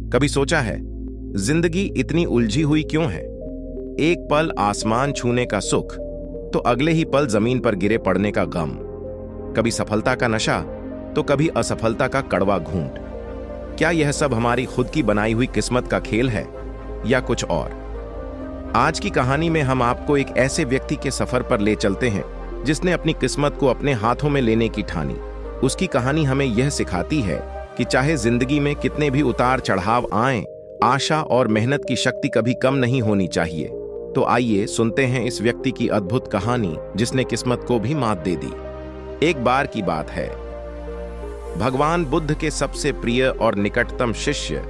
कभी सोचा है जिंदगी इतनी उलझी हुई क्यों है? एक पल आसमान छूने का सुख तो अगले ही पल जमीन पर गिरे पड़ने का गम। कभी सफलता का नशा तो कभी असफलता का कड़वा घूंट। क्या यह सब हमारी खुद की बनाई हुई किस्मत का खेल है या कुछ और? आज की कहानी में हम आपको एक ऐसे व्यक्ति के सफर पर ले चलते हैं जिसने अपनी किस्मत को अपने हाथों में लेने की ठानी। उसकी कहानी हमें यह सिखाती है कि चाहे जिंदगी में कितने भी उतार चढ़ाव आएं, आशा और मेहनत की शक्ति कभी कम नहीं होनी चाहिए। तो आइए सुनते हैं इस व्यक्ति की अद्भुत कहानी जिसने किस्मत को भी मात दे दी। एक बार की बात है, भगवान बुद्ध के सबसे प्रिय और निकटतम शिष्य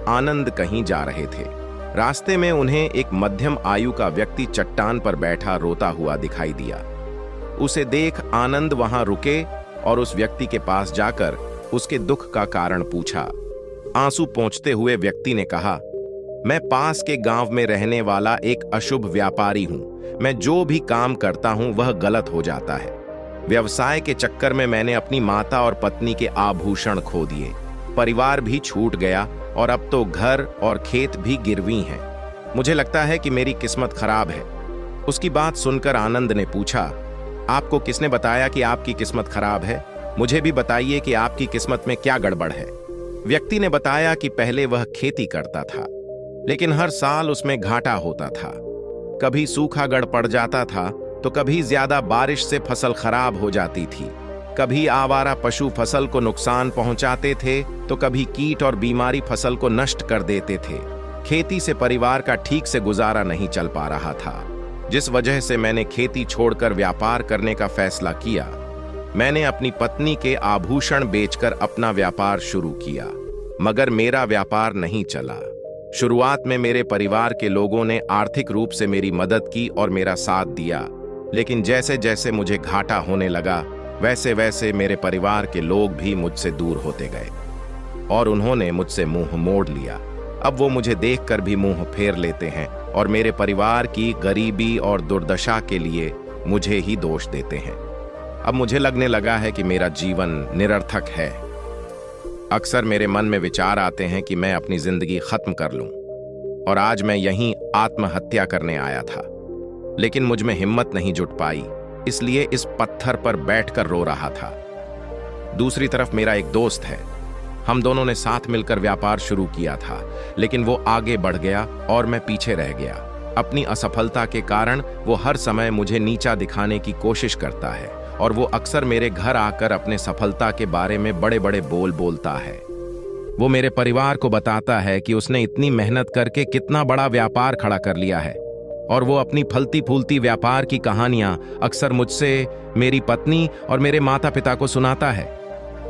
आनंद कहीं जा रहे थे। रास्ते में उन्हें एक मध्यम आयु का व्यक्ति चट्टान पर बैठा रोता हुआ दिखाई दिया। उसे देख आनंद वहां रुके और उस व्यक्ति के पास जाकर उसके दुख का कारण पूछा। आंसू पोंछते हुए व्यक्ति ने कहा, मैं पास के गांव में रहने वाला एक अशुभ व्यापारी हूं। मैं जो भी काम करता हूं वह गलत हो जाता है। व्यवसाय के चक्कर में मैंने अपनी माता और पत्नी के आभूषण खो दिए, परिवार भी छूट गया और अब तो घर और खेत भी गिरवी हैं। मुझे लगता है कि मेरी किस्मत खराब है। उसकी बात सुनकर आनंद ने पूछा, आपको किसने बताया कि आपकी किस्मत खराब है? मुझे भी बताइए कि आपकी किस्मत में क्या गड़बड़ है। व्यक्ति ने बताया कि पहले वह खेती करता था, लेकिन हर साल उसमें घाटा होता था। कभी सूखा गड़ पड़ जाता था तो कभी ज्यादा बारिश से फसल खराब हो जाती थी। कभी आवारा पशु फसल को नुकसान पहुंचाते थे तो कभी कीट और बीमारी फसल को नष्ट कर देते थे। खेती से परिवार का ठीक से गुजारा नहीं चल पा रहा था, जिस वजह से मैंने खेती छोड़कर व्यापार करने का फैसला किया। मैंने अपनी पत्नी के आभूषण बेचकर अपना व्यापार शुरू किया, मगर मेरा व्यापार नहीं चला। शुरुआत में मेरे परिवार के लोगों ने आर्थिक रूप से मेरी मदद की और मेरा साथ दिया, लेकिन जैसे जैसे मुझे घाटा होने लगा वैसे वैसे मेरे परिवार के लोग भी मुझसे दूर होते गए और उन्होंने मुझसे मुंह मोड़ लिया। अब वो मुझे देखकर भी मुंह फेर लेते हैं और मेरे परिवार की गरीबी और दुर्दशा के लिए मुझे ही दोष देते हैं। अब मुझे लगने लगा है कि मेरा जीवन निरर्थक है। अक्सर मेरे मन में विचार आते हैं कि मैं अपनी जिंदगी खत्म कर लूं, और आज मैं यहीं आत्महत्या करने आया था, लेकिन मुझ में हिम्मत नहीं जुट पाई, इसलिए इस पत्थर पर बैठकर रो रहा था। दूसरी तरफ मेरा एक दोस्त है। हम दोनों ने साथ मिलकर व्यापार शुरू किया था, लेकिन वो आगे बढ़ गया और मैं पीछे रह गया। अपनी असफलता के कारण वो हर समय मुझे नीचा दिखाने की कोशिश करता है और वो अक्सर मेरे घर आकर अपने सफलता के बारे में बड़े बड़े बोल बोलता है। वो मेरे परिवार को बताता है कि उसने इतनी मेहनत करके कितना बड़ा व्यापार खड़ा कर लिया है, और वो अपनी फलती फूलती व्यापार की कहानियां अक्सर मुझसे, मेरी पत्नी और मेरे माता पिता को सुनाता है,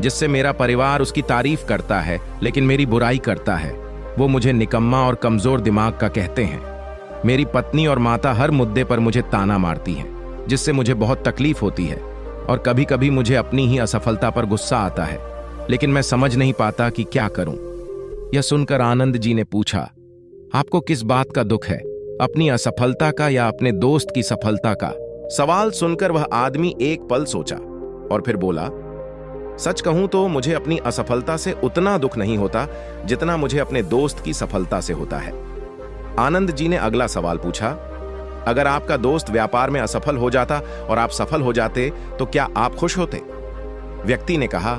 जिससे मेरा परिवार उसकी तारीफ करता है लेकिन मेरी बुराई करता है। वो मुझे निकम्मा और कमजोर दिमाग का कहते हैं। मेरी पत्नी और माता हर मुद्दे पर मुझे ताना मारती हैं, जिससे मुझे बहुत तकलीफ होती है, और कभी कभी मुझे अपनी ही असफलता पर गुस्सा आता है, लेकिन मैं समझ नहीं पाता कि क्या करूं। यह सुनकर आनंद जी ने पूछा, आपको किस बात का दुख है, अपनी असफलता का या अपने दोस्त की सफलता का? सवाल सुनकर वह आदमी एक पल सोचा और फिर बोला, सच कहूं तो मुझे अपनी असफलता से उतना दुख नहीं होता जितना मुझे अपने दोस्त की सफलता से होता है। आनंद जी ने अगला सवाल पूछा, अगर आपका दोस्त व्यापार में असफल हो जाता और आप सफल हो जाते तो क्या आप खुश होते? व्यक्ति ने कहा,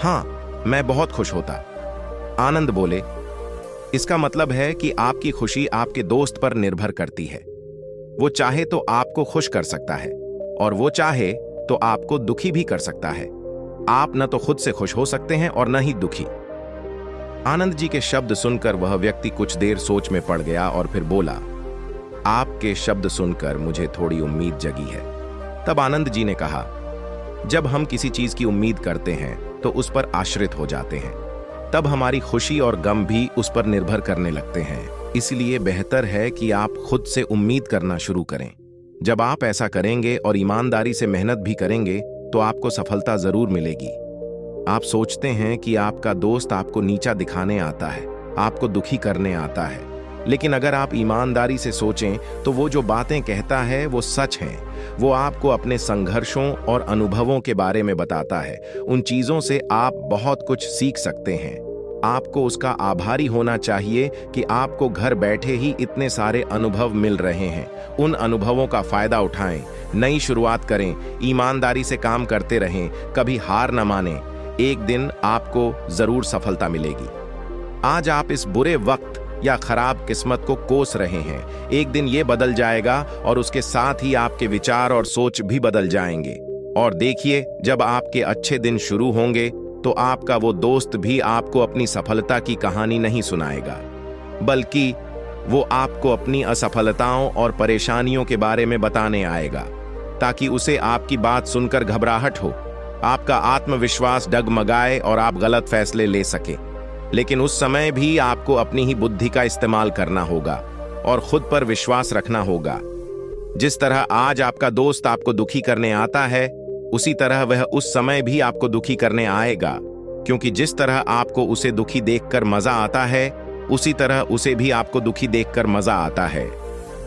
हां, मैं बहुत खुश होता। आनंद बोले, इसका मतलब है कि आपकी खुशी आपके दोस्त पर निर्भर करती है। वो चाहे तो आपको खुश कर सकता है और वो चाहे तो आपको दुखी भी कर सकता है। आप न तो खुद से खुश हो सकते हैं और न ही दुखी। आनंद जी के शब्द सुनकर वह व्यक्ति कुछ देर सोच में पड़ गया और फिर बोला, आपके शब्द सुनकर मुझे थोड़ी उम्मीद जगी है। तब आनंद जी ने कहा, जब हम किसी चीज की उम्मीद करते हैं तो उस पर आश्रित हो जाते हैं, तब हमारी खुशी और गम भी उस पर निर्भर करने लगते हैं। इसलिए बेहतर है कि आप खुद से उम्मीद करना शुरू करें। जब आप ऐसा करेंगे और ईमानदारी से मेहनत भी करेंगे तो आपको सफलता जरूर मिलेगी। आप सोचते हैं कि आपका दोस्त आपको नीचा दिखाने आता है, आपको दुखी करने आता है, लेकिन अगर आप ईमानदारी से सोचें तो वो जो बातें कहता है वो सच हैं। वो आपको अपने संघर्षों और अनुभवों के बारे में बताता है। उन चीजों से आप बहुत कुछ सीख सकते हैं। आपको उसका आभारी होना चाहिए कि आपको घर बैठे ही इतने सारे अनुभव मिल रहे हैं। उन अनुभवों का फायदा उठाएं, नई शुरुआत करें, ईमानदारी से काम करते रहें, कभी हार न मानें। एक दिन आपको जरूर सफलता मिलेगी। आज आप इस बुरे वक्त या खराब किस्मत को कोस रहे हैं, एक दिन ये बदल जाएगा और उसके साथ ही आपके विचार और सोच भी बदल जाएंगे। और देखिए, जब आपके अच्छे दिन शुरू होंगे तो आपका वो दोस्त भी आपको अपनी सफलता की कहानी नहीं सुनाएगा, बल्कि वो आपको अपनी असफलताओं और परेशानियों के बारे में बताने आएगा, ताकि उसे आपकी बात सुनकर घबराहट हो, आपका आत्मविश्वास डगमगाए और आप गलत फैसले ले सके। लेकिन उस समय भी आपको अपनी ही बुद्धि का इस्तेमाल करना होगा और खुद पर विश्वास रखना होगा। जिस तरह आज आपका दोस्त आपको दुखी करने आता है, उसी तरह वह उस समय भी आपको दुखी करने आएगा, क्योंकि जिस तरह आपको उसे दुखी देखकर मजा आता है, उसी तरह उसे भी आपको दुखी देखकर मजा आता है।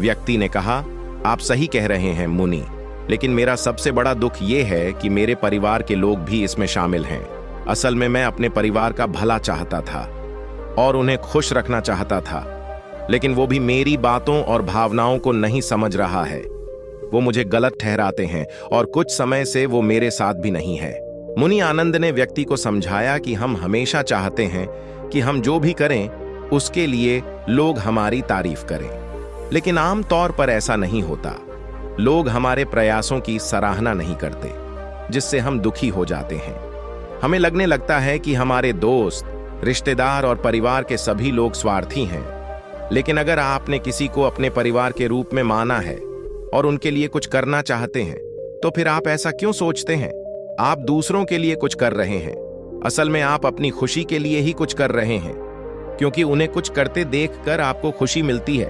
व्यक्ति ने कहा, आप सही कह रहे हैं मुनि, लेकिन मेरा सबसे बड़ा दुख यह है कि मेरे परिवार के लोग भी इसमें शामिल हैं। असल में मैं अपने परिवार का भला चाहता था और उन्हें खुश रखना चाहता था, लेकिन वो भी मेरी बातों और भावनाओं को नहीं समझ रहा है। वो मुझे गलत ठहराते हैं और कुछ समय से वो मेरे साथ भी नहीं है। मुनि आनंद ने व्यक्ति को समझाया कि हम हमेशा चाहते हैं कि हम जो भी करें उसके लिए लोग हमारी तारीफ करें, लेकिन आम तौर पर ऐसा नहीं होता। लोग हमारे प्रयासों की सराहना नहीं करते, जिससे हम दुखी हो जाते हैं। हमें लगने लगता है कि हमारे दोस्त, रिश्तेदार और परिवार के सभी लोग स्वार्थी हैं। लेकिन अगर आपने किसी को अपने परिवार के रूप में माना है और उनके लिए कुछ करना चाहते हैं, तो फिर आप ऐसा क्यों सोचते हैं? आप दूसरों के लिए कुछ कर रहे हैं। असल में आप अपनी खुशी के लिए ही कुछ कर रहे हैं, क्योंकि उन्हें कुछ करते देखकर आपको खुशी मिलती है।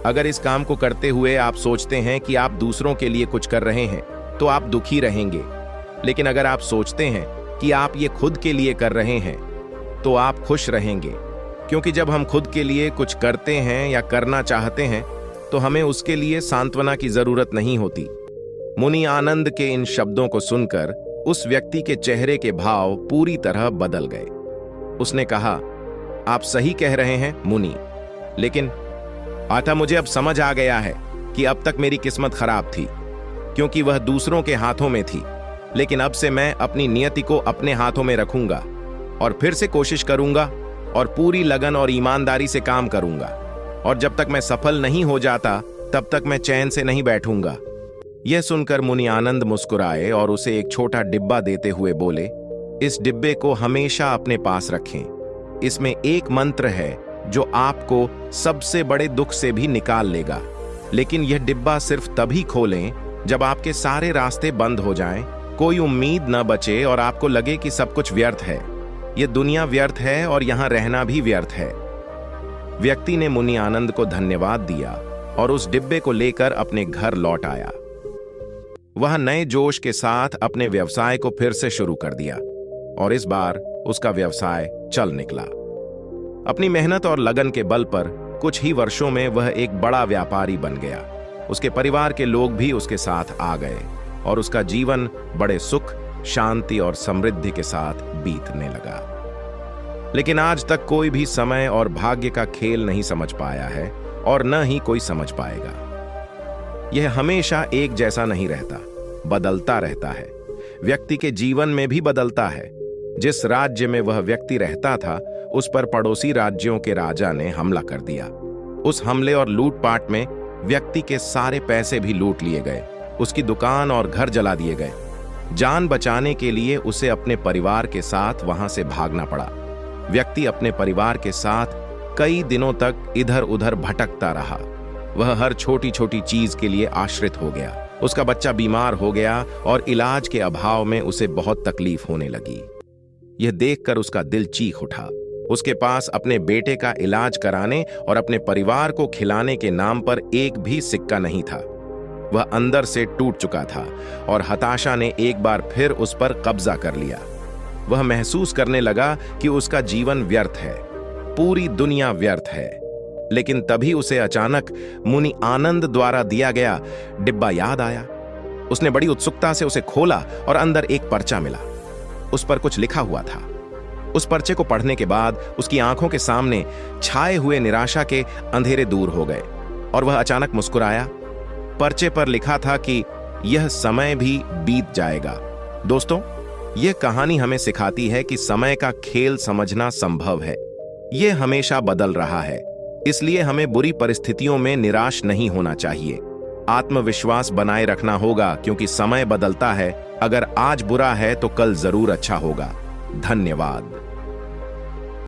अगर इस काम को करते हुए आप सोचते हैं कि आप दूसरों के लिए कुछ कर रहे हैं, तो आप दुखी रहेंगे। लेकिन अगर आप सोचते हैं कि आप ये खुद के लिए कर रहे हैं, तो आप खुश रहेंगे, क्योंकि जब हम खुद के लिए कुछ करते हैं या करना चाहते हैं, तो हमें उसके लिए सांत्वना की जरूरत नहीं होती। मुनि आनंद के इन शब्दों को सुनकर उस व्यक्ति के चेहरे के भाव पूरी तरह बदल गए। उसने कहा, आप सही कह रहे हैं मुनि, लेकिन आता मुझे अब समझ आ गया है कि अब तक मेरी किस्मत खराब थी, क्योंकि वह दूसरों के हाथों में थी। लेकिन अब से मैं अपनी नियति को अपने हाथों में रखूंगा और फिर से कोशिश करूंगा और पूरी लगन और ईमानदारी से काम करूंगा। और जब तक मैं सफल नहीं हो जाता, तब तक मैं चैन से नहीं बैठूंगा। यह सुनकर मुनि आनंद मुस्कुराए और उसे एक छोटा डिब्बा देते हुए बोले, इस डिब्बे को हमेशा अपने पास रखें। इसमें एक मंत्र है जो आपको सबसे बड़े दुख से भी निकाल लेगा। लेकिन यह डिब्बा सिर्फ तभी खोलें जब आपके सारे रास्ते बंद हो जाएं, कोई उम्मीद न बचे और आपको लगे कि सब कुछ व्यर्थ है। यह दुनिया व्यर्थ है और यहां रहना भी व्यर्थ है। व्यक्ति ने मुनि आनंद को धन्यवाद दिया और उस डिब्बे को लेकर अपने घर लौट आया। वह नए जोश के साथ अपने व्यवसाय को फिर से शुरू कर दिया और इस बार उसका व्यवसाय चल निकला। अपनी मेहनत और लगन के बल पर कुछ ही वर्षों में वह एक बड़ा व्यापारी बन गया। उसके परिवार के लोग भी उसके साथ आ गए और उसका जीवन बड़े सुख, शांति और समृद्धि के साथ बीतने लगा। लेकिन आज तक कोई भी समय और भाग्य का खेल नहीं समझ पाया है और न ही कोई समझ पाएगा। यह हमेशा एक जैसा नहीं रहता, बदलता रहता है। व्यक्ति के जीवन में भी बदलता है। जिस राज्य में वह व्यक्ति रहता था, उस पर पड़ोसी राज्यों के राजा ने हमला कर दिया। उस हमले और लूटपाट में व्यक्ति के सारे पैसे भी लूट लिए गए। उसकी दुकान और घर जला दिए गए। जान बचाने के लिए उसे अपने परिवार के साथ वहां से भागना पड़ा। व्यक्ति अपने परिवार के साथ कई दिनों तक इधर उधर भटकता रहा। वह हर छोटी छोटी चीज के लिए आश्रित हो गया। उसका बच्चा बीमार हो गया और इलाज के अभाव में उसे बहुत तकलीफ होने लगी। यह देखकर उसका दिल चीख उठा। उसके पास अपने बेटे का इलाज कराने और अपने परिवार को खिलाने के नाम पर एक भी सिक्का नहीं था। वह अंदर से टूट चुका था और हताशा ने एक बार फिर उस पर कब्जा कर लिया। वह महसूस करने लगा कि उसका जीवन व्यर्थ है, पूरी दुनिया व्यर्थ है। लेकिन तभी उसे अचानक मुनि आनंद द्वारा दिया गया डिब्बा याद आया। उसने बड़ी उत्सुकता से उसे खोला और अंदर एक पर्चा मिला। उस पर कुछ लिखा हुआ था। उस पर्चे को पढ़ने के बाद उसकी आंखों के सामने छाए हुए निराशा के अंधेरे दूर हो गए और वह अचानक मुस्कुराया। पर्चे पर लिखा था कि यह समय भी बीत जाएगा। दोस्तों, यह कहानी हमें सिखाती है कि समय का खेल समझना संभव है। यह हमेशा बदल रहा है, इसलिए हमें बुरी परिस्थितियों में निराश नहीं होना चाहिए। आत्मविश्वास बनाए रखना होगा, क्योंकि समय बदलता है। अगर आज बुरा है तो कल जरूर अच्छा होगा। धन्यवाद।